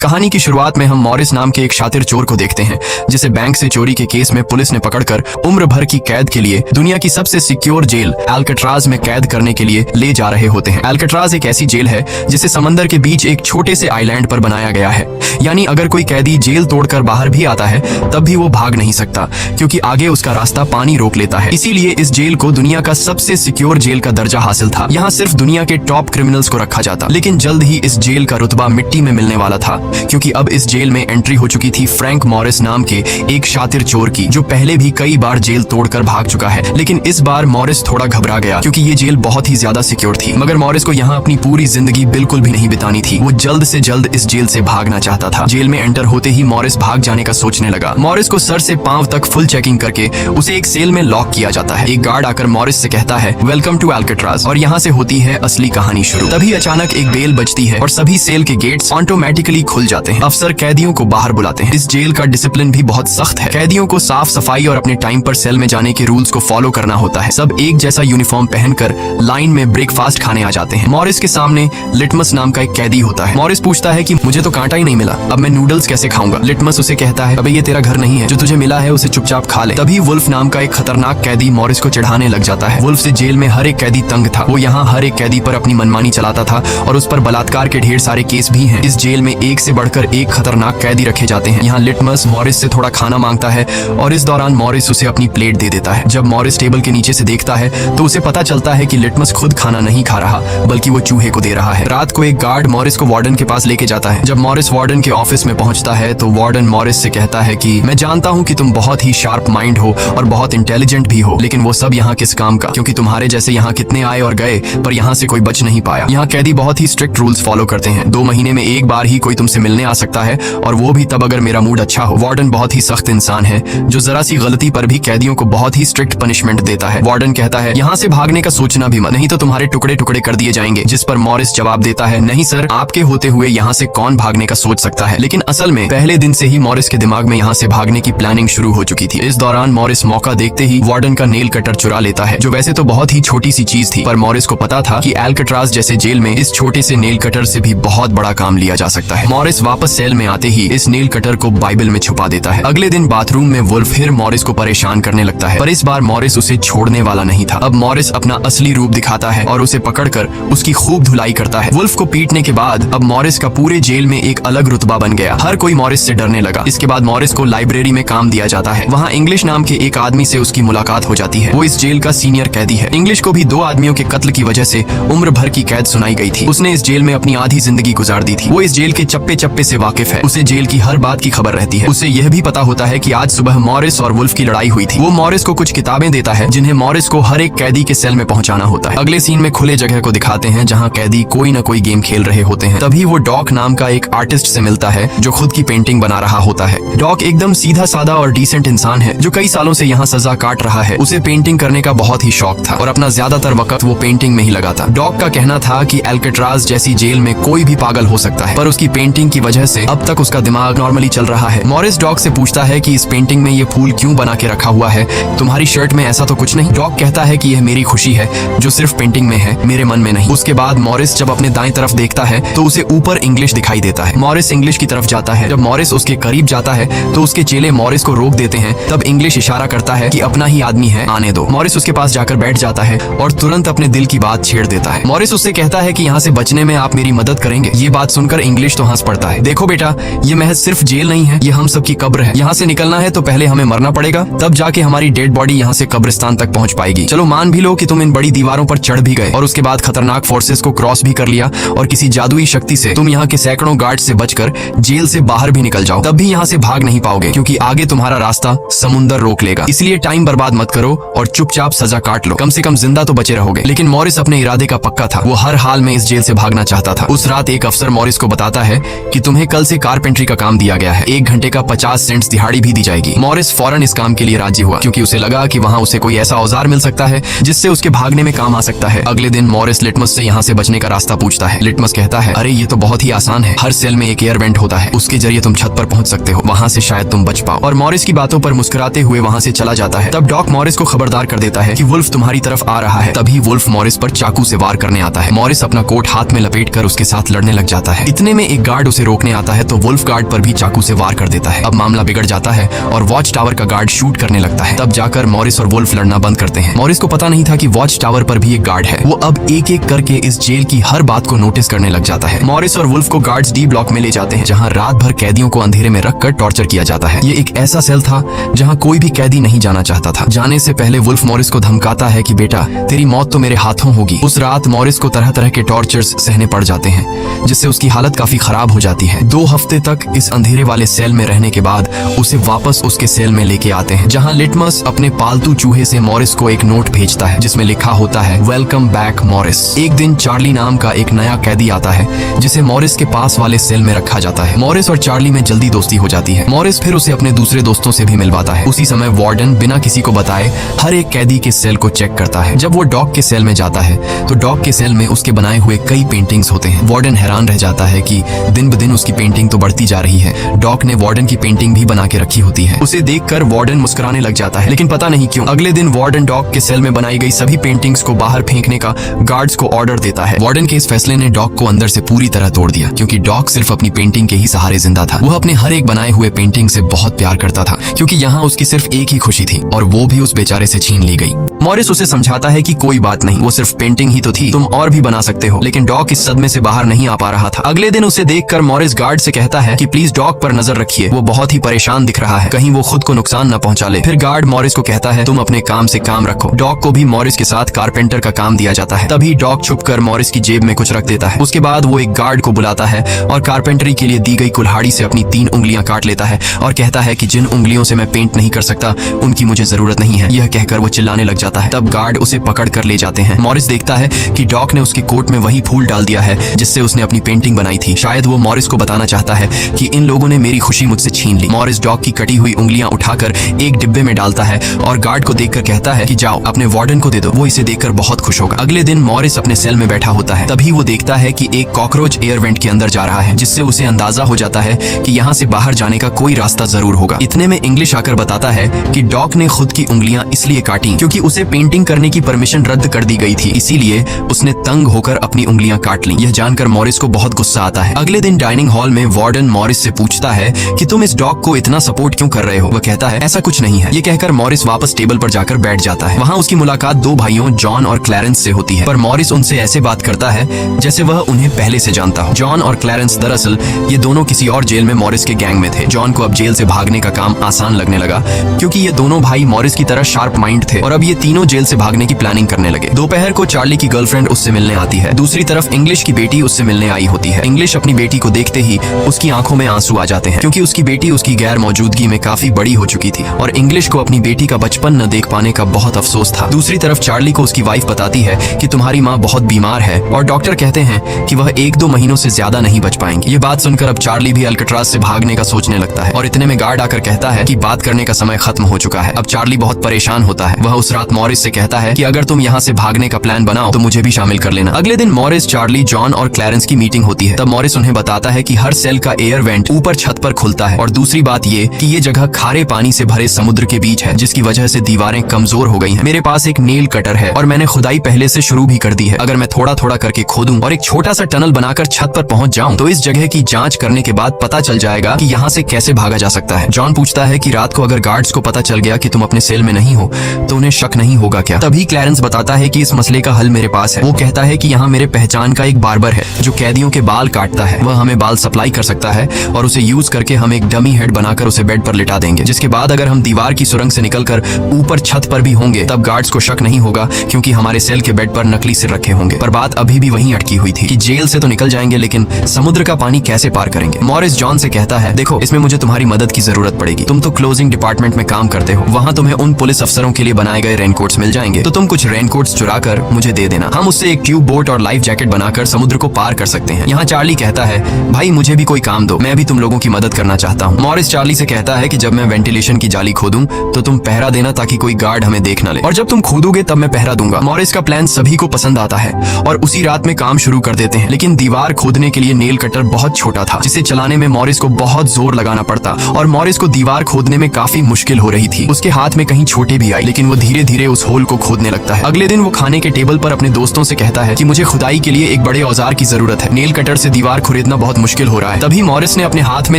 कहानी की शुरुआत में हम मॉरिस नाम के एक शातिर चोर को देखते हैं जिसे बैंक से चोरी के केस में पुलिस ने पकड़कर उम्र भर की कैद के लिए दुनिया की सबसे सिक्योर जेल एल्काट्राज में कैद करने के लिए ले जा रहे होते हैं। एल्काट्राज एक ऐसी जेल है जिसे समंदर के बीच एक छोटे से आइलैंड पर बनाया गया है, यानी अगर कोई कैदी जेल तोड़कर बाहर भी आता है तब भी वो भाग नहीं सकता क्योंकि आगे उसका रास्ता पानी रोक लेता है। इसीलिए इस जेल को दुनिया का सबसे सिक्योर जेल का दर्जा हासिल था। यहाँ सिर्फ दुनिया के टॉप क्रिमिनल्स को रखा जाता, लेकिन जल्द ही इस जेल का रुतबा मिट्टी में मिलने वाला था क्योंकि अब इस जेल में एंट्री हो चुकी थी फ्रैंक मॉरिस नाम के एक शातिर चोर की, जो पहले भी कई बार जेल तोड़कर भाग चुका है। लेकिन इस बार मॉरिस थोड़ा घबरा गया क्योंकि ये जेल बहुत ही ज्यादा सिक्योर थी। मगर मॉरिस को यहाँ अपनी पूरी जिंदगी बिल्कुल भी नहीं बितानी थी। वो जल्द से जल्द इस जेल से भागना चाहता था। जेल में एंटर होते ही मॉरिस भाग जाने का सोचने लगा। मॉरिस को सर से पांव तक फुल चेकिंग करके उसे एक सेल में लॉक किया जाता है। एक गार्ड आकर मॉरिस से कहता है वेलकम टू एल्काट्राज, और यहाँ से होती है असली कहानी शुरू। तभी अचानक एक बेल बजती है और सभी सेल के गेट्स ऑटोमेटिकली खुल जाते हैं। अफसर कैदियों को बाहर बुलाते हैं। इस जेल का डिसिप्लिन भी बहुत सख्त है। कैदियों को साफ सफाई और अपने टाइम पर सेल में जाने के रूल्स को फॉलो करना होता है। सब एक जैसा यूनिफॉर्म पहनकर लाइन में ब्रेकफास्ट खाने आ जाते हैं। मॉरिस के सामने लिटमस नाम का एक कैदी होता है। मॉरिस पूछता है कि मुझे तो कांटा ही नहीं मिला, अब मैं नूडल्स कैसे खाऊंगा। लिटमस उसे कहता है अबे ये तेरा घर नहीं है, जो तुझे मिला है उसे चुपचाप खा ले। तभी वुल्फ नाम का एक खतरनाक कैदी मॉरिस को चिढ़ाने लग जाता है। वुल्फ से जेल में हर एक कैदी तंग था। वो यहाँ हर एक कैदी पर अपनी मनमानी चलाता था और उस पर बलात्कार के ढेर सारे केस भी हैं। इस जेल में एक से बढ़कर एक खतरनाक कैदी रखे जाते हैं। यहाँ लिटमस मॉरिस से थोड़ा खाना मांगता है और इस दौरान मॉरिस उसे अपनी प्लेट दे देता है। जब मॉरिस टेबल के नीचे से देखता है तो उसे पता चलता है कि लिटमस खुद खाना नहीं खा रहा बल्कि वो चूहे को दे रहा है। रात को एक गार्ड मॉरिस को वार्डन के पास लेके जाता है। जब मॉरिस वार्डन के ऑफिस में पहुंचता है तो वार्डन मॉरिस से कहता है कि मैं जानता हूं कि तुम बहुत ही शार्प माइंड हो और बहुत इंटेलिजेंट भी हो, लेकिन वो सब यहाँ किस काम का, क्योंकि तुम्हारे जैसे यहाँ कितने आए और गए पर यहाँ से कोई बच नहीं पाया। यहाँ कैदी बहुत ही स्ट्रिक्ट रूल्स फॉलो करते हैं। 2 महीने में एक बार ही कोई तुमसे मिलने आ सकता है और वो भी तब अगर मेरा मूड अच्छा हो। वार्डन बहुत ही सख्त इंसान है जो जरा सी गलती पर भी कैदियों को बहुत ही स्ट्रिक्ट पनिशमेंट देता है। वार्डन कहता है यहाँ से भागने का सोचना भी मत, नहीं तो तुम्हारे टुकड़े टुकड़े कर दिए जाएंगे। जिस पर मॉरिस जवाब देता है नहीं सर, आपके होते हुए यहाँ से कौन भागने का सोच सकता है। लेकिन असल में पहले दिन से ही मॉरिस के दिमाग में यहाँ से भागने की प्लानिंग शुरू हो चुकी थी। इस दौरान मॉरिस मौका देखते ही वार्डन का नेल कटर चुरा लेता है, जो वैसे तो बहुत ही छोटी सी चीज थी, पर मॉरिस को पता था कि एल्काट्राज जैसे जेल में इस छोटे से नेल कटर से भी बहुत बड़ा काम लिया जा सकता है। मॉरिस वापस सेल में आते ही इस नेल कटर को बाइबल में छुपा देता है। अगले दिन बाथरूम में वुल्फ फिर मॉरिस को परेशान करने लगता है, पर इस बार मॉरिस उसे छोड़ने वाला नहीं था। अब मॉरिस अपना असली रूप दिखाता है और उसे पकड़कर उसकी खूब धुलाई करता है। वुल्फ को पीटने के बाद अब मॉरिस का पूरे जेल में एक अलग रुतबा बन गया। हर कोई मॉरिस से डरने लगा। इसके बाद मॉरिस को लाइब्रेरी में काम दिया जाता है। वहाँ इंग्लिश नाम के एक आदमी से उसकी मुलाकात हो जाती है। वो इस जेल का सीनियर कैदी है। इंग्लिश को भी 2 आदमियों के कत्ल की वजह से उम्र भर की कैद सुनाई गई थी। उसने इस जेल में अपनी आधी जिंदगी गुजार दी थी। वो इस जेल के चप्पे चप्पे से वाकिफ है। उसे जेल की हर बात की खबर रहती है। उसे यह भी पता होता है कि आज सुबह मॉरिस और वुल्फ की लड़ाई हुई थी। वो मॉरिस को कुछ किताबें देता है जिन्हें मॉरिस को हर एक कैदी के सेल में पहुंचाना होता है। अगले सीन में खुले जगह को दिखाते हैं जहाँ कैदी कोई न कोई गेम खेल रहे होते हैं। तभी वो डॉक नाम का एक आर्टिस्ट से मिलता है जो खुद की पेंटिंग बना रहा होता है। डॉक एकदम सीधा साधा और डिसेंट इंसान है जो कई सालों से यहाँ सजा काट रहा है। उसे पेंटिंग करने का बहुत ही शौक था और अपना ज्यादातर वक्त वो पेंटिंग में ही लगाता। डॉक का कहना था कि एल्काट्राज जैसी जेल में कोई भी पागल हो सकता है, पर उसकी पेंटिंग की वजह से अब तक उसका दिमाग नॉर्मली चल रहा है। मॉरिस डॉक से पूछता है कि इस पेंटिंग में ये फूल क्यों बना के रखा हुआ है, तुम्हारी शर्ट में ऐसा तो कुछ नहीं। डॉक कहता है कि यह मेरी खुशी है जो सिर्फ पेंटिंग में है, मेरे मन में नहीं। उसके बाद मॉरिस जब अपने दाएं तरफ देखता है तो उसे ऊपर इंग्लिश दिखाई देता है। मॉरिस इंग्लिश की तरफ जाता है। जब मॉरिस उसके करीब जाता है तो उसके चेले मॉरिस को रोक देते हैं। तब इंग्लिश इशारा करता है कि अपना ही आदमी है, आने दो। मॉरिस उसके पास जाकर बैठ जाता है और तुरंत अपने दिल की बात छेड़ देता है। मॉरिस उससे कहता है कि यहाँ से बचने में आप मेरी मदद करेंगे। ये बात सुनकर इंग्लिश तो हंस पड़ता है। देखो बेटा, ये महज सिर्फ जेल नहीं है, ये हम सबकी कब्र है। यहाँ से निकलना है तो पहले हमें मरना पड़ेगा, तब जाके हमारी डेड बॉडी यहाँ से कब्रिस्तान तक पहुँच पाएगी। चलो मान भी लो कि तुम इन बड़ी दीवारों पर चढ़ भी गए और उसके बाद खतरनाक फोर्सेस को क्रॉस भी कर लिया और किसी जादुई शक्ति से तुम यहाँ के सैकड़ों गार्ड से बचकर जेल से बाहर भी निकल जाओ, तब भी यहाँ से भाग नहीं पाओगे क्योंकि आगे तुम्हारा रास्ता समुंदर रोक लेगा। इसलिए टाइम बर्बाद मत करो और चुपचाप सजा काट लो, कम से कम जिंदा तो बचे रहोगे। लेकिन मॉरिस अपने इरादे का पक्का था। वो हर हाल में इस जेल से भागना चाहता था। उस रात एक अफसर मॉरिस को बताता है कि तुम्हें कल से कारपेंट्री का काम दिया गया है। 1 घंटे का 50 सेंट्स दिहाड़ी भी दी जाएगी। मॉरिस फौरन इस काम के लिए राजी हुआ क्योंकि उसे लगा कि वहाँ उसे कोई ऐसा औजार मिल सकता है जिससे उसके भागने में काम आ सकता है। अगले दिन मॉरिस लिटमस से यहाँ से बचने का रास्ता पूछता है। लिटमस कहता है अरे ये तो बहुत ही आसान है, हर सेल में एक एयर एयर वेंट होता है, उसके जरिए तुम छत पर पहुंच सकते हो, वहां से शायद तुम बच पाओ। और मॉरिस की बातों पर मुस्कुराते हुए वहां से चला जाता है। तब डॉक मॉरिस को खबरदार कर देता है कि वुल्फ तुम्हारी तरफ आ रहा है। तभी वुल्फ मॉरिस पर चाकू से वार करने आता है। मॉरिस अपना कोट हाथ में लपेट कर उसके साथ लड़ने लग जाता है। इतने में एक गार्ड उसे रोकने आता है तो वुल्फ गार्ड पर भी चाकू से वार कर देता है। अब मामला बिगड़ जाता है और वॉच टावर का गार्ड शूट करने लगता है। तब जाकर मॉरिस और वुल्फ लड़ना बंद करते हैं। मॉरिस को पता नहीं था कि वॉच टावर पर भी एक गार्ड है। वो अब एक एक करके इस जेल की हर बात को नोटिस करने लग जाता है। मॉरिस और वुल्फ को गार्ड्स डी ब्लॉक में ले जाते हैं, जहाँ रात भर कैदियों को अंधेरे में रखकर टॉर्चर किया जाता है। ये एक ऐसा सेल था जहाँ कोई भी कैदी नहीं जाना चाहता था। जाने से पहले वुल्फ मॉरिस को धमकाता है कि बेटा तेरी मौत तो मेरे हाथों होगी। उस रात मॉरिस को तरह तरह के टॉर्चर्स सहने पड़ जाते हैं, जिससे उसकी हालत काफी खराब हो जाती है। 2 हफ्ते तक इस अंधेरे वाले सेल में रहने के बाद उसे वापस उसके सेल में लेके आते हैं, जहाँ लिटमस अपने पालतू चूहे से मॉरिस को एक नोट भेजता है जिसमें लिखा होता है वेलकम बैक मॉरिस। एक दिन चार्ली नाम का एक नया कैदी आता है जिसे मॉरिस के पास वाले सेल में रखा जाता है। मॉरिस और चार्ली में जल्दी दोस्ती हो जाती है। मॉरिस फिर उसे अपने दूसरे दोस्तों से भी मिलवाता है। उसी समय वार्डन बिना किसी को बताए हर एक कैदी के सेल को चेक करता है। जब वो डॉग के सेल में जाता है तो डॉग के सेल में उसके बनाए हुए कई पेंटिंग्स होते हैं। वार्डन हैरान रह जाता है कि दिन ब दिन उसकी पेंटिंग तो बढ़ती जा रही है। डॉग ने वार्डन की पेंटिंग भी बना के रखी होती है। उसे देखकर वार्डन मुस्कुराने लग जाता है, लेकिन पता नहीं क्यों अगले दिन वार्डन डॉग के सेल में बनाई गई सभी पेंटिंग्स को बाहर फेंकने का गार्ड्स को ऑर्डर देता है। वार्डन के इस फैसले ने डॉग को अंदर से पूरी तरह तोड़ दिया, क्योंकि डॉग सिर्फ अपनी पेंटिंग के ही सहारे जिंदा था। वह अपने हर एक बनाए हुए पेंटिंग से बहुत प्यार करता था, क्योंकि यहाँ उसकी सिर्फ एक ही खुशी थी और वो भी उस बेचारे से छीन ली गई। मॉरिस उसे समझाता है कि कोई बात नहीं, वो सिर्फ पेंटिंग ही तो थी, तुम और भी बना सकते हो। लेकिन डॉग इस सदमे से बाहर नहीं आ पा रहा था। अगले दिन उसे देखकर मॉरिस गार्ड से कहता है कि प्लीज डॉग पर नजर रखिए, वो बहुत ही परेशान दिख रहा है, कहीं वो खुद को नुकसान न पहुंचा ले। फिर गार्ड मॉरिस को कहता है तुम अपने काम से काम रखो। डॉग को भी मॉरिस के साथ कारपेंटर का काम दिया जाता है। तभी डॉग छुपकर मॉरिस की जेब में कुछ रख देता है। उसके बाद वो एक गार्ड को बुलाता है और कारपेंटरी के लिए दी गई कुल्हाड़ी से अपनी 3 उंगलियां काट लेता है और कहता है कि जिन उंगलियों से मैं पेंट नहीं कर सकता उनकी मुझे जरूरत नहीं है। यह कहकर वो चिल्लाने लग जाता है। तब गार्ड उसे पकड़ कर ले जाते हैं। मॉरिस देखता है कि डॉग ने उसके कोट में वही फूल डाल दिया है जिससे उसने अपनी पेंटिंग बनाई थी। शायद वो मॉरिस को बताना चाहता है कि इन लोगों ने मेरी खुशी मुझसे छीन ली। मॉरिस डॉग की कटी हुई उंगलियां उठाकर एक डिब्बे में डालता है और गार्ड को देखकर कहता है कि जाओ अपने वार्डन को दे दो, वो इसे देखकर बहुत खुश होगा। अगले दिन मॉरिस अपने सेल में बैठा होता है। तभी वो देखता है कि एक कॉकरोच एयर वेंट के अंदर जा रहा है, जिससे उसे अंदाजा हो जाता है कि यहाँ से बाहर जाने का कोई रास्ता जरूर होगा। इतने में इंग्लिश आकर बताता है कि डॉग ने खुद की उंगलियां इसलिए काटी क्योंकि उसे पेंटिंग करने की परमिशन रद्द कर दी गई थी, इसीलिए उसने तंग होकर अपनी उंगलियां काट ली। यह जानकर मॉरिस को बहुत गुस्सा आता है। अगले दिन डाइनिंग हॉल में वार्डन मॉरिस से पूछता है कि तुम इस डॉग को इतना सपोर्ट क्यों कर रहे हो। वह कहता है ऐसा कुछ नहीं है। ये कहकर मॉरिस वापस टेबल पर जाकर बैठ जाता है। वहाँ उसकी मुलाकात 2 भाइयों जॉन और क्लैरेंस से होती है, पर मॉरिस उनसे ऐसे बात करता है जैसे वह उन्हें पहले से जानता हो। जॉन और क्लैरेंस दरअसल ये दोनों किसी और जेल में मॉरिस के गैंग में थे। जॉन को अब जेल से भागने का काम आसान लगने लगा, क्योंकि ये दोनों भाई मॉरिस की तरह शार्प माइंड थे और अब ये तीनों जेल से भागने की प्लानिंग करने लगे। दोपहर को चार्ली की गर्लफ्रेंड उससे मिलने आती है। दूसरी तरफ इंग्लिश की बेटी उससे मिलने आई होती है। इंग्लिश अपनी बेटी को देखते ही उसकी आंखों में आंसू आ जाते हैं, क्योंकि उसकी बेटी उसकी गैर मौजूदगी में काफी बड़ी हो चुकी थी और इंग्लिश को अपनी बेटी का बचपन न देख पाने का बहुत अफसोस था। दूसरी तरफ चार्ली को उसकी वाइफ बताती है कि तुम्हारी माँ बहुत बीमार है और डॉक्टर कहते हैं कि वह 1-2 महीनों से ज्यादा नहीं बच पाएंगी। ये बात सुनकर अब चार्ली भी अल्कट्राज से भागने का सोचने लगता है और इतने में गार्ड आकर कहता है कि बात करने का समय खत्म हो चुका है। अब चार्ली बहुत परेशान होता है। वह उस रात मॉरिस से कहता है कि अगर तुम यहाँ से भागने का प्लान बनाओ तो मुझे भी शामिल कर लेना। अगले दिन मॉरिस, चार्ली, जॉन और क्लैरेंस की मीटिंग होती है। तब मॉरिस उन्हें बताता है कि हर सेल का एयर वेंट ऊपर छत पर खुलता है और दूसरी बात ये कि ये जगह खारे पानी से भरे समुद्र के बीच है, जिसकी वजह से दीवारें कमजोर हो गई हैं। मेरे पास एक नेल कटर है और मैंने खुदाई पहले से शुरू भी कर दी है। अगर मैं थोड़ा थोड़ा करके खोदूं और एक छोटा सा टनल बनाकर छत पर पहुंच जाऊं तो इस जगह की जांच करने के बाद पता चल जाएगा कि यहाँ से कैसे भागा जा सकता है। जॉन पूछता है कि रात को अगर गार्ड्स को पता चल गया कि तुम अपने सेल में नहीं हो तो उन्हें शक नहीं होगा क्या। तभी क्लैरेंस बताता है कि इस मसले का हल मेरे पास है। वो कहता है कि यहाँ मेरे पहचान का एक बार्बर है जो कैदियों के बाल काटता है। वह हमें बाल सप्लाई कर सकता है और उसे यूज करके हम एक डमी हेड बनाकर उसे बेड पर लिटा देंगे, जिसके बाद अगर हम दीवार की सुरंग से निकलकर ऊपर छत पर भी होंगे तब गार्ड्स को शक नहीं होगा, क्योंकि हमारे सेल के बेड पर नकली सिर रखे होंगे। पर बात अभी भी वहीं अटकी हुई थी कि जेल से तो निकल जाएंगे लेकिन समुद्र का पानी कैसे पार करेंगे। मॉरिस जॉन से कहता है देखो, इसमें मुझे तुम्हारी मदद की जरूरत पड़ेगी। तुम तो क्लोजिंग डिपार्टमेंट में काम करते हो, वहाँ तुम्हें उन पुलिस अफसरों के लिए बनाए गए रेनकोट्स मिल जाएंगे, तो तुम कुछ रेनकोट्स चुरा कर मुझे दे देना। हम उससे एक ट्यूब बोट और लाइफ जैकेट बनाकर समुद्र को पार कर सकते हैं। यहाँ चार्ली कहता है भाई मुझे भी कोई काम दो, मैं भी तुम लोगों की मदद करना चाहता हूँ। मॉरिस चार्ली से कहता है कि जब मैं वेंटिलेशन की जाली खोदूं तो तुम पहरा देना ताकि कोई गार्ड हमें देख न ले, और जब तुम खोदोगे तब मैं पहरा दूंगा। मॉरिस का प्लान सभी को पसंद आता है और उसी रात में काम शुरू कर देते हैं, लेकिन दीवार खोदने के लिए नेल कटर बहुत छोटा था, जिसे चलाने में मॉरिस को बहुत जोर लगाना पड़ता और मॉरिस को दीवार खोदने में काफी मुश्किल हो रही थी। उसके हाथ में कहीं छोटे भी आई, लेकिन वो धीरे धीरे उस होल को खोदने लगता है। अगले दिन वो खाने के टेबल पर अपने दोस्तों से कहता है कि मुझे खुदाई के लिए एक बड़े औजार की जरूरत है, नेल कटर से दीवार खुरेदना बहुत मुश्किल हो रहा है। तभी मॉरिस ने अपने हाथ में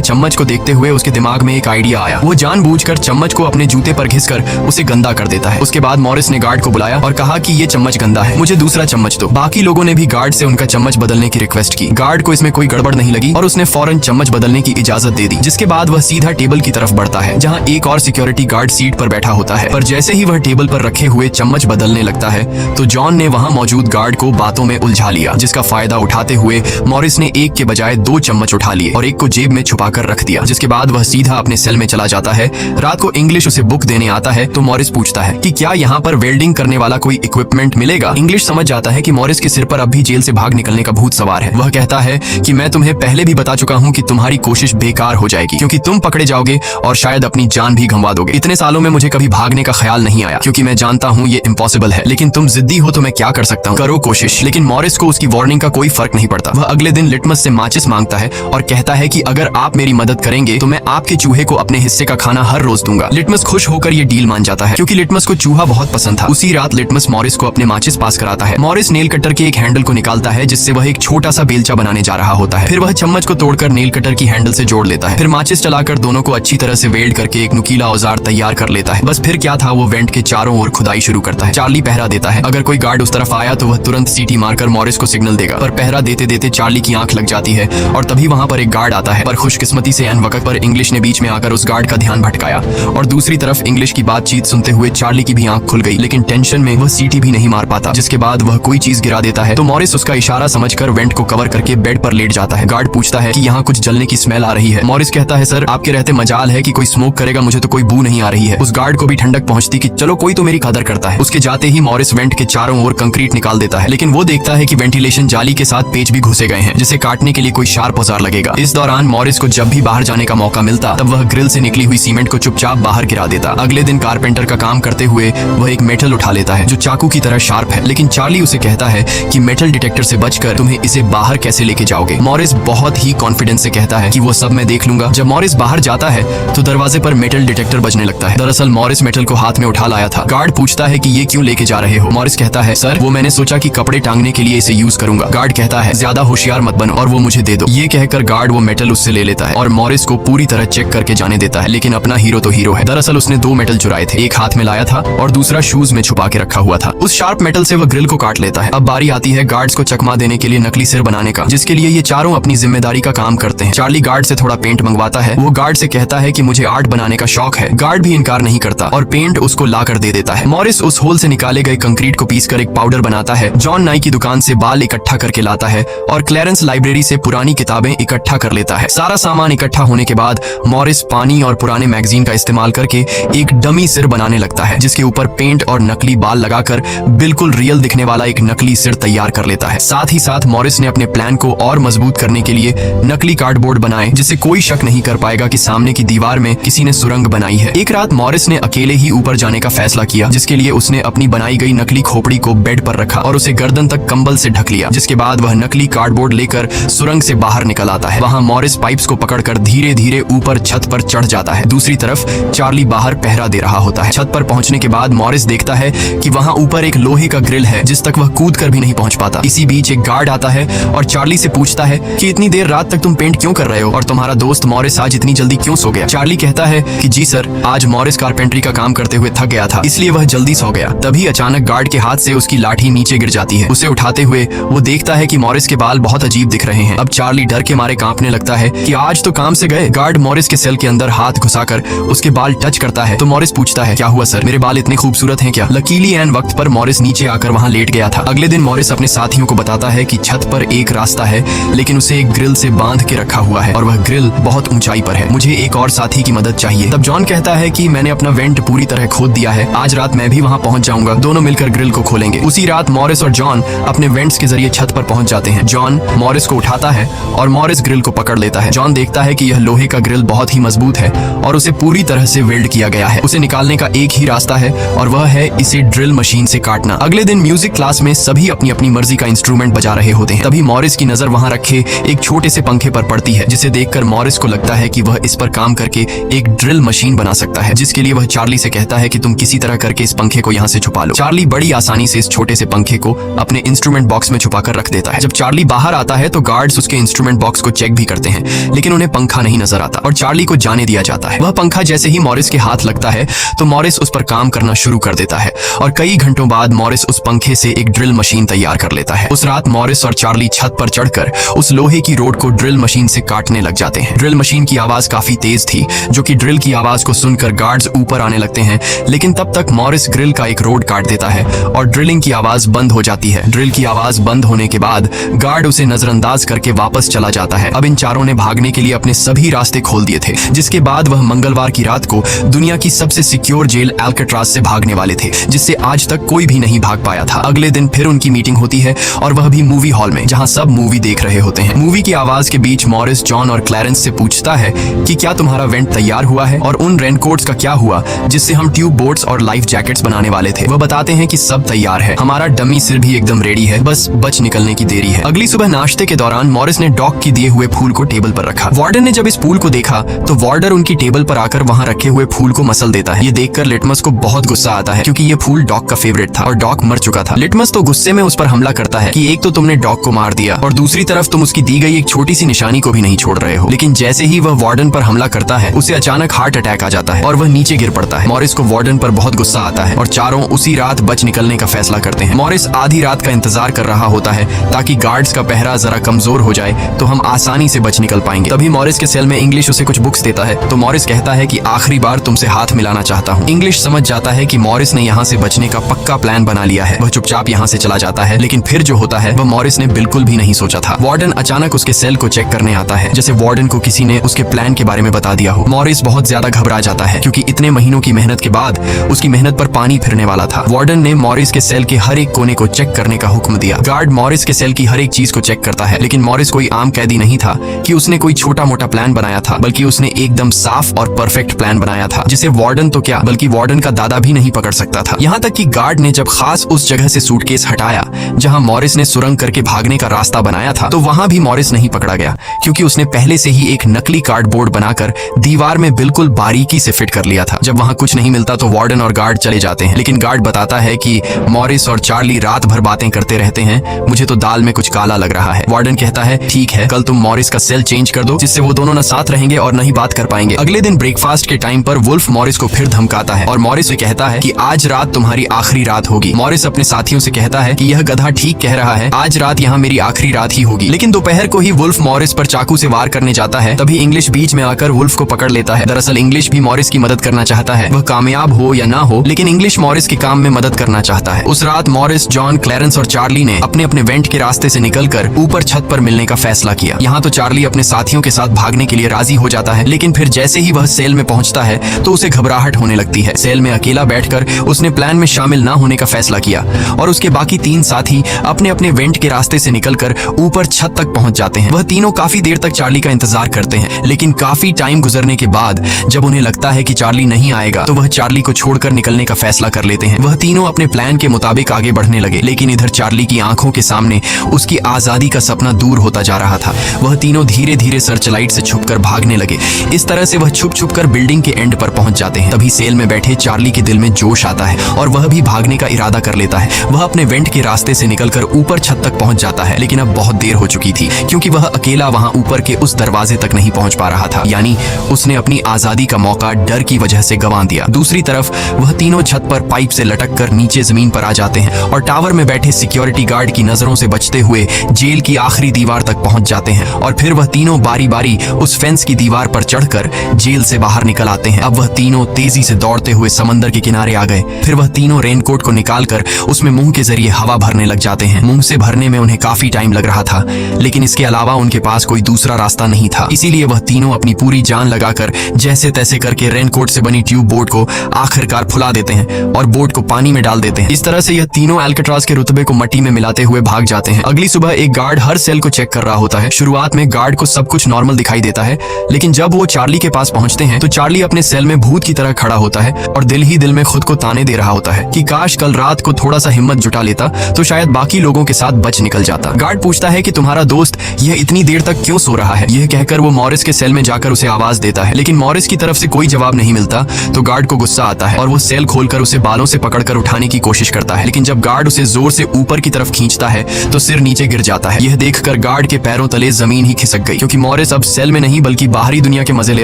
चम्मच को देखते हुए उसके दिमाग में एक आइडिया आया। वो जानबूझकर चम्मच को अपने जूते पर घिसकर उसे गंदा कर देता है। उसके बाद मॉरिस ने गार्ड को बुलाया और कहा कि ये चम्मच गंदा है, मुझे दूसरा चम्मच दो। बाकी लोगों ने भी गार्ड से उनका चम्मच बदलने की रिक्वेस्ट की। गार्ड को इसमें कोई गड़बड़ नहीं लगी और उसने फौरन चम्मच बदलने की इजाजत दे दी, जिसके बाद वह सीधा टेबल की तरफ बढ़ता है, जहाँ एक और सिक्योरिटी गार्ड सीट पर बैठा होता है। पर जैसे ही वह टेबल पर रखे हुए चम्मच बदलने लगता है तो जॉन ने वहाँ मौजूद गार्ड को बातों में उलझा लिया, जिसका फायदा उठाते हुए मॉरिस ने एक के बजाय 2 चम्मच उठा लिए और एक को जेब में छुपाकर रख दिया। जिसके बाद वह सीधा अपने सेल में चला जाता है। रात को इंग्लिश उसे बुक देने आता है तो मॉरिस पूछता है कि क्या यहाँ पर वेल्डिंग करने वाला कोई इक्विपमेंट मिलेगा। इंग्लिश समझ जाता है कि मॉरिस के सिर पर अब भी जेल से भाग निकलने का भूत सवार है। वह कहता है कि मैं तुम्हें पहले भी बता चुका हूँ कि तुम्हारी कोशिश बेकार हो जाएगी, क्योंकि तुम पकड़े जाओगे और शायद अपनी जान भी गंवा दोगे। इतने सालों में मुझे कभी भागने का ख्याल नहीं आया, क्योंकि मैं जानता हूँ ये इम्पॉसिबल है, लेकिन तुम जिद्दी हो तो मैं क्या कर सकता हूँ, करो कोशिश। लेकिन मॉरिस को उसकी वार्निंग का कोई फर्क नहीं पड़ता। वह अगले दिन लिटमस से माचिस मांगता है और कहता है कि अगर आप मेरी मदद करेंगे तो मैं आपके चूहे को अपने हिस्से का खाना हर रोज दूंगा। लिटमस खुश होकर ये डील मान जाता है, क्योंकि लिटमस को चूहा बहुत पसंद था। उसी रात लिटमस मॉरिस को अपने माचिस पास कराता है। मॉरिस नेल कटर के एक हैंडल को निकालता है, जिससे वह एक छोटा सा बेलचा बनाने जा रहा होता है। फिर वह चम्मच को तोड़कर नेल कटर की हैंडल से जोड़ लेता है। फिर माचिस चलाकर दोनों को अच्छी तरह से वेल्ड करके एक नुकीला औजार तैयार कर लेता है। बस फिर क्या था, वो वेंट के चारों ओर खुदाई शुरू करता है। चार्ली पहरा देता है। अगर कोई गार्ड उस तरफ आया तो वह तुरंत सीटी मारकर मॉरिस को सिग्नल देगा, पर पहरा देते देते चार्ली की आंख लग जाती है और तभी वहां पर एक गार्ड आता है। पर खुशकिस्मती से एन वक्त पर इंग्लिश ने बीच में आकर उस गार्ड का ध्यान भटकाया और दूसरी तरफ इंग्लिश की बातचीत सुनते हुए चार्ली की भी आंख खुल गई, लेकिन टेंशन में वह सीटी भी नहीं मार पाता। जिसके बाद वह कोई चीज गिरा देता है तो मॉरिस उसका इशारा समझकर वेंट को कवर करके बेड पर लेट जाता है। गार्ड पूछता है कि यहाँ कुछ जलने की स्मेल आ रही है। मॉरिस कहता है, सर आपके रहते मजाल है कि कोई स्मोक करेगा, मुझे तो कोई बू नहीं आ रही है। उस गार्ड को भी ठंडक पहुंचती कि चलो कोई तो मेरी कदर करता है। उसके जाते ही मॉरिस वेंट के चारों ओर कंक्रीट निकाल देता है, लेकिन वो देखता है कि वेंटिलेशन जाली के साथ पेच भी घुसे गए हैं, जिसे काटने के लिए कोई शार्प औजार लगेगा। इस दौरान मॉरिस को जब भी बाहर जाने का मौका मिलता तब वह ग्रिल से निकली हुई सीमेंट को चुपचाप बाहर गिरा देता। अगले दिन कारपेंटर का काम करते हुए वह एक मेटल उठा लेता है जो चाकू की तरह शार्प है, लेकिन चार्ली उसे कहता है कि मेटल डिटेक्टर से बचकर तुम्हें इसे बाहर कैसे लेके जाओगे। मॉरिस बहुत ही कॉन्फिडेंस से कहता है कि वो सब मैं देख लूंगा। जब मॉरिस बाहर जाता है तो दरवाजे पर मेटल डिटेक्टर बजने लगता है। दरअसल मॉरिस मेटल को हाथ में उठा लाया था। गार्ड पूछता है कि ये क्यों लेके जा रहे हो। मॉरिस कहता है, सर वो मैंने सोचा कि कपड़े टांगने के लिए इसे यूज करूंगा। गार्ड कहता है, ज्यादा होशियार मत बनो और वो मुझे दे दो। ये कहकर गार्ड वो मेटल उससे ले लेता है और मॉरिस को पूरी तरह चेक करके जाने देता है, लेकिन अपना हीरो तो हीरो है। दरअसल उसने 2 मेटल चुराए थे, एक हाथ में लाया था और दूसरा शूज में छुपा के रखा हुआ था। उस शार्प मेटल से वह ग्रिल को काट लेता है। अब बारी आती है गार्ड्स को चकमा देने के लिए नकली सिर बनाने का, जिसके लिए ये चारों अपनी जिम्मेदारी का काम करते हैं। चार्ली गार्ड से थोड़ा पेंट मंगवाता है। वो गार्ड से कहता है कि मुझे आर्ट बनाने का शौक है। गार्ड भी इनकार नहीं करता और पेंट उसको ला कर दे देता है। मॉरिस उस होल से निकाले गए कंक्रीट को पीसकर एक पाउडर बनाता है। जॉन नाई की दुकान से बाल इकट्ठा करके लाता है और क्लैरेंस लाइब्रेरी से पुरानी किताबें इकट्ठा कर लेता है। सारा सामान इकट्ठा होने के बाद मॉरिस पानी और पुराने मैगजीन का इस्तेमाल करके एक डमी सिर बनाने लगता है, जिसके ऊपर पेंट और नकली बाल लगाकर बिल्कुल रियल दिखने वाला एक नकली सिर तैयार कर लेता है। साथ ही साथ मॉरिस ने अपने प्लान को और मजबूत करने के लिए नकली कार्डबोर्ड बनाए, जिससे कोई शक नहीं कर पाएगा कि सामने की दीवार में किसी ने सुरंग बनाई है। एक रात मॉरिस ने अकेले ही ऊपर जाने का फैसला किया, जिसके लिए उसने अपनी बनाई गई नकली खोपड़ी को बेड पर रखा और उसे गर्दन तक कंबल से ढक लिया। जिसके बाद वह नकली कार्डबोर्ड लेकर सुरंग से बाहर निकल आता है। वहां मॉरिस पाइप्स को पकड़कर धीरे धीरे ऊपर छत पर चढ़ जाता है। दूसरी तरफ चार्ली बाहर पहरा दे रहा होता है। छत पर पहुंचने के बाद मॉरिस देखता है कि वहां ऊपर एक लोहे का ग्रिल है, जिस तक वह कूद कर भी नहीं पहुंच पाता। इसी बीच एक गार्ड आता है और चार्ली से पूछता है कि इतनी देर रात तक तुम पेंट क्यों कर रहे हो और तुम्हारा दोस्त मॉरिस आज इतनी जल्दी क्यों सो गया। चार्ली कहता है कि जी सर, आज मॉरिस कारपेंट्री का काम करते हुए थक गया था, इसलिए वह जल्दी सो गया। तभी अचानक गार्ड के हाथ से उसकी लाठी नीचे गिर जाती है। उसे उठाते हुए वो देखता है कि मॉरिस के बाल बहुत अजीब दिख रहे हैं। अब चार्ली डर के मारे कांपने लगता है कि आज तो काम से गए। गार्ड मॉरिस के सेल के अंदर हाथ घुसाकर उसके बाल टच करता है तो मॉरिस पूछता है, क्या हुआ सर, मेरे बाल इतने खूबसूरत हैं क्या। लकीली एन वक्त पर मॉरिस नीचे आकर वहां लेट गया था। अगले दिन मॉरिस अपने साथियों को बताता है कि छत पर एक रास्ता है, लेकिन उसे एक ग्रिल से बांध के रखा हुआ है और वह ग्रिल बहुत ऊंचाई पर है। मुझे एक और साथी की मदद चाहिए। तब जॉन कहता है कि मैंने अपना वेंट पूरी तरह खोद दिया है, आज रात मैं भी वहां पहुंच जाऊंगा, दोनों मिलकर ग्रिल को खोलेंगे। उसी रात मॉरिस और जॉन अपने वेंट्स के जरिए छत पर पहुंच जाते हैं। जॉन मॉरिस को उठाता है और मॉरिस ग्रिल को पकड़ लेता है। जॉन देखता है कि यह लोहे का ग्रिल बहुत ही मजबूत है और उसे पूरी तरह से वेल्ड किया गया है। उसे निकालने का एक ही रास्ता है और वह है इसे ड्रिल मशीन से काटना। अगले दिन म्यूजिक क्लास में सभी अपनी अपनी मर्जी का इंस्ट्रूमेंट बजा रहे होते हैं। तभी मॉरिस की नजर वहां रखे एक छोटे छोटे से पंखे पर पड़ती है, जिसे देखकर मॉरिस को लगता है कि वह इस पर काम करके एक ड्रिल मशीन बना सकता है, जिसके लिए वह चार्ली से कहता है कि तुम किसी तरह करके इस पंखे को यहाँ से छुपा लो। चार्ली बड़ी आसानी से इस छोटे से पंखे को अपने इंस्ट्रूमेंट बॉक्स में छुपाकर रख देता है। जब चार्ली बाहर आता है तो गार्ड्स उसके इंस्ट्रूमेंट बॉक्स को चेक भी करते हैं, लेकिन उन्हें पंखा नहीं नजर आता और चार्ली को जाने दिया जाता है। वह पंखा जैसे ही मॉरिस के हाथ लगता है तो मॉरिस उस पर काम करना शुरू कर देता है और कई घंटों बाद मॉरिस उस पंखे से एक ड्रिल मशीन तैयार कर लेता है। उस रात मॉरिस और चार्ली छत पर चढ़कर उस लोहे की रोड को ड्रिल मशीन से काटने लग जाते हैं। ड्रिल मशीन की आवाज काफी तेज थी, जो कि ड्रिल की आवाज को सुनकर गार्ड्स ऊपर आने लगते हैं, लेकिन तब तक मॉरिस ग्रिल का एक रोड काट देता है और ड्रिलिंग की आवाज बंद हो जाती है। ड्रिल की आवाज बंद होने के बाद गार्ड उसे नजरअंदाज करके वापस चला जाता है। अब इन चारों ने भागने के लिए अपने सभी रास्ते खोल दिए थे, जिसके बाद वह मंगलवार की रात को दुनिया की सबसे सिक्योर जेल अल्काट्राज से भागने वाले थे, जिससे आज तक कोई भी नहीं भाग पाया था। अगले दिन फिर उनकी मीटिंग होती है और वह भी मूवी हॉल में, जहां सब मूवी देख रहे होते हैं। मूवी की आवाज के बीच मॉरिस जॉन और क्लैरेंस से पूछता है कि क्या तुम्हारा वेंट तैयार हुआ है और उन रेनकोट्स का क्या हुआ जिससे हम ट्यूब बोट्स और लाइफ जैकेट्स बनाने वाले थे। वह बताते हैं कि सब तैयार है, हमारा डमी सिर भी एकदम रेडी है, बस बच निकलने की देरी है। अगली सुबह नाश्ते के दौरान मॉरिस ने डॉग की दिए हुए फूल को टेबल पर रखा। वार्डन ने जब इस फूल को देखा तो वार्डर उनकी टेबल पर आकर वहां रखे हुए फूल को मसल देता है। ये देखकर लिटमस को बहुत गुस्सा आता है, क्योंकि ये फूल डॉग का फेवरेट था और डॉग मर चुका था। लिटमस तो गुस्से में उस पर हमला करता है कि एक तो तुमने डॉग को मार दिया और दूसरी तरफ तुम उसकी दी गई एक छोटी सी निशानी को भी नहीं छोड़ रहे हो। लेकिन जैसे ही वह वार्डन पर हमला करता है, उसे अचानक हार्ट अटैक आ जाता है और वह नीचे गिर पड़ता है। मॉरिस को वार्डन पर बहुत गुस्सा आता है और चारों उसी रात बच निकलने का फैसला करते हैं। मॉरिस आधी रात का इंतजार कर रहा होता है ताकि गार्ड्स का पहरा जरा कमजोर हो जाए तो हम आसानी से बच निकल पाएंगे। तभी मॉरिस के सेल में इंग्लिश उसे कुछ बुक्स देता है, तो मॉरिस कहता है कि आखिरी बार तुमसे हाथ मिलाना चाहता हूँ। इंग्लिश समझ जाता है कि मॉरिस ने यहाँ से बचने का पक्का प्लान बना लिया है। वह चुपचाप यहाँ से चला जाता है, लेकिन फिर जो होता है वह मॉरिस ने बिल्कुल भी नहीं सोचा था। वार्डन अचानक उसके सेल को चेक करने आता है, जैसे वार्डन को किसी ने उसके प्लान के बारे में बता दिया हो। मॉरिस बहुत ज्यादा घबरा जाता है, क्योंकि इतने महीनों की मेहनत के बाद उसकी मेहनत पर पानी फिरने वाला था। वार्डन ने मॉरिस के सेल के हर एक कोने को चेक करने का हुक्म दिया। गार्ड मॉरिस के सेल की हर एक चीज को चेक करता है, लेकिन मॉरिस कोई आम कैदी नहीं था कि उसने कोई छोटा मोटा प्लान बनाया था, बल्कि उसने एकदम साफ और परफेक्ट प्लान बनाया था, जिसे वार्डन तो क्या बल्कि वार्डन का दादा भी नहीं पकड़ सकता था। यहाँ तक कि गार्ड ने जब खास उस जगह से सूटकेस हटाया जहाँ मॉरिस ने सुरंग करके भागने का रास्ता बनाया था, तो वहां भी मॉरिस नहीं पकड़ा गया, क्योंकि उसने पहले से ही एक नकली कार्डबोर्ड बनाकर दीवार में बिल्कुल बारीकी से फिट कर लिया था। जब वहां कुछ नहीं मिलता तो वार्डन और गार्ड चले जाते हैं, लेकिन गार्ड बताता है कि मॉरिस और चार्ली रात भर बातें करते रहते हैं, मुझे तो दाल में कुछ काला लग रहा है। वार्डन कहता है ठीक है, कल तुम मॉरिस का सेल चेंज कर दो, जिससे वो दोनों न साथ रहेंगे और न ही बात कर पाएंगे। अगले दिन ब्रेकफास्ट के टाइम पर वुल्फ मॉरिस को फिर धमकाता है और मॉरिस से कहता है कि आज रात तुम्हारी आखिरी रात होगी। मॉरिस अपने साथियों से कहता है कि यह गधा ठीक कह रहा है, आज रात यहाँ मेरी आखिरी रात ही होगी। लेकिन दोपहर को ही वुल्फ मॉरिस पर चाकू से वार करने जाता है, तभी इंग्लिश बीच में आकर वुल्फ को पकड़ लेता है। दरअसल इंग्लिश भी मॉरिस की मदद करना चाहता है, वह कामयाब हो या ना हो, लेकिन इंग्लिश मॉरिस के काम में मदद करना चाहता है। उस रात मॉरिस, जॉन, क्लैरेंस और चार्ली ने अपने अपने वेंट के रास्ते से निकलकर ऊपर छत पर मिलने का फैसला किया। यहाँ तो चार्ली अपने साथियों के साथ भागने के लिए राजी हो जाता है, लेकिन फिर जैसे ही वह सेल में पहुंचता है तो उसे घबराहट होने लगती है। सेल में अकेला बैठकर उसने प्लान में शामिल ना होने का फैसला किया और उसके बाकी तीन साथी अपने अपने वेंट के रास्ते से निकलकर ऊपर छत तक पहुंच जाते हैं। वह तीनों काफी देर तक चार्ली का इंतजार करते हैं, लेकिन काफी टाइम गुजरने के बाद जब उन्हें लगता है कि चार्ली नहीं आएगा तो वह चार्ली को छोड़कर निकलने का फैसला कर लेते हैं। वह तीनों अपने प्लान के मुताबिक आगे बढ़ने लगे, लेकिन इधर चार्ली की आंखों के सामने उसकी आजादी का सपना दूर होता जा रहा था। वह तीनों धीरे धीरे सर्चलाइट से छुपकर भागने लगे। इस तरह से वह छुप छुप कर बिल्डिंग के एंड पर पहुंच जाते हैं। तभी सेल में बैठे चार्ली के दिल में जोश आता है और वह भी भागने का इरादा कर लेता है। वह अपने वेंट के रास्ते से निकलकर ऊपर छत तक पहुंच जाता है, लेकिन अब बहुत देर हो चुकी थी, क्योंकि वह अकेला वहां ऊपर के उस दरवाजे तक नहीं पहुंच पा रहा था। यानी उसने अपनी आजादी का मौका डर की वजह से गंवा दिया। दूसरी तरफ वह तीनों छत पर पाइप से लटक कर नीचे जमीन पर आ जाते हैं और टावर में बैठे सिक्योरिटी गार्ड की नजरों से बचते हुए जेल की आखिरी दीवार तक पहुंच जाते हैं। और फिर वह तीनों बारी बारी उस फेंस की दीवार पर चढ़कर जेल से बाहर निकल आते हैं। अब वह तीनों तेजी से दौड़ते हुए समंदर के किनारे आ गए। फिर वह तीनों रेनकोट को निकालकर उसमें मुंह के जरिए हवा भरने लग जाते हैं। मुंह से भरने में उन्हें काफी टाइम लग रहा था, लेकिन इसके अलावा उनके पास कोई दूसरा रास्ता नहीं था। इसीलिए वह तीनों अपनी पूरी जान लगाकर जैसे तैसे करके रेनकोट से बनी ट्यूब बोट को आखिरकार फुला देते हैं और बोट को पानी में डाल देते हैं। इस तरह से यह तीनों अल्काट्राज के रुतबे को मट्टी में मिलाते हुए भाग जाते हैं। अगली सुबह एक गार्ड हर सेल को चेक कर रहा होता है। शुरुआत में गार्ड को सब कुछ नॉर्मल दिखाई देता है, लेकिन जब वो चार्ली के पास पहुंचते हैं तो चार्ली अपने सेल में भूत की तरह खड़ा होता है और दिल ही दिल में खुद को ताने दे रहा होता है कि काश कल रात को थोड़ा सा हिम्मत जुटा लेता तो शायद बाकी लोगों के साथ बच निकल जाता। गार्ड पूछता है कि तुम्हारा दोस्त यह इतनी देर तक क्यों सो रहा है। यह कहकर वो मॉरिस के सेल में जाकर उसे आवाज देता है, लेकिन मॉरिस की तरफ से कोई जवाब नहीं मिलता। तो गार्ड को गुस्सा आता है और वो सेल खोलकर उसे बालों से पकड़कर उठाने की कोशिश करता है, लेकिन जब गार्ड उसे जोर से ऊपर की तरफ खींचता है तो सिर नीचे गिर जाता है। यह देखकर गार्ड के पैरों तले जमीन ही खिसक गई, क्योंकि मॉरिस अब सेल में नहीं बल्कि बाहरी दुनिया के मजे ले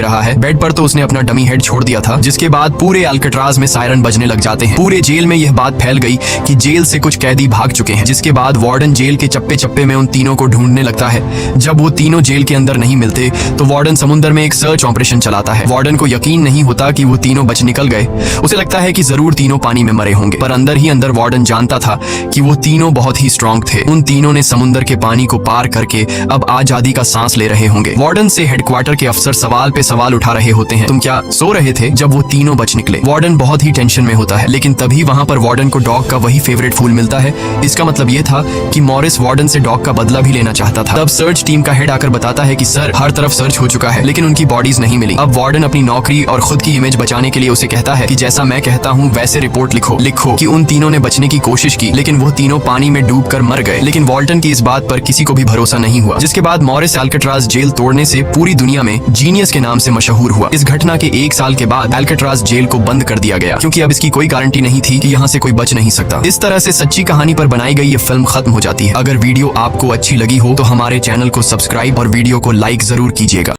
रहा है। बेड पर तो उसने अपना डमी हेड छोड़ दिया था, जिसके बाद पूरे अल्काट्राज में सायरन बजने लग जाते हैं। पूरे जेल में यह बात फैल गई कि जेल से कुछ कैदी भाग चुके हैं, जिसके बाद वार्डन जेल के चप्पे चप्पे में उन तीनों को ढूंढने लगता है। जब वो तीनों जेल के अंदर नहीं मिलते तो वार्डन समुद्र में एक सर्च ऑपरेशन चलाता है। वार्डन को यकीन नहीं होता कि वो तीनों बच निकल गए। उसे लगता है कि जरूर तीनों पानी में मरे होंगे, पर अंदर ही अंदर वार्डन जानता था कि वो तीनों बहुत ही स्ट्रांग थे। उन तीनों ने समुद्र के पानी को पार करके अब आजादी का सांस ले रहे होंगे। वार्डन से हेडक्वार्टर के अफसर सवाल पे सवाल उठा रहे होते हैं, तुम क्या सो रहे थे जब वो तीनों बच निकले। वार्डन बहुत ही टेंशन में होता है, लेकिन तभी वहां पर वार्डन को डॉग का वही फेवरेट फूल मिलता है। इसका मतलब ये था कि मॉरिस वार्डन से डॉग का बदला भी लेना चाहता था। तब सर्च टीम का हेड आकर बताता है कि सर, हर तरफ सर्च हो चुका है, लेकिन उनकी बॉडीज नहीं मिली। अब वार्डन अपनी नौकरी और खुद की इमेज बचाने के लिए उसे कहता है कि जैसा मैं कहता हूँ वैसे रिपोर्ट लिखो कि उन तीनों ने बचने की कोशिश की, लेकिन वो तीनों पानी में डूबकर मर गए। लेकिन वॉल्टन की इस बात पर किसी को भी भरोसा नहीं हुआ, जिसके बाद मॉरिस अल्काट्राज जेल तोड़ने से पूरी दुनिया में जीनियस के नाम से मशहूर हुआ। इस घटना के 1 साल के बाद अल्काट्राज जेल को बंद कर दिया गया, क्योंकि अब इसकी कोई गारंटी नहीं थी कि यहाँ से कोई बच नहीं सकता। इस तरह से सच्ची कहानी पर बनाई गई ये फिल्म खत्म हो जाती है। अगर वीडियो आपको अच्छी लगी हो तो हमारे चैनल को सब्सक्राइब और वीडियो को लाइक जरूर कीजिएगा।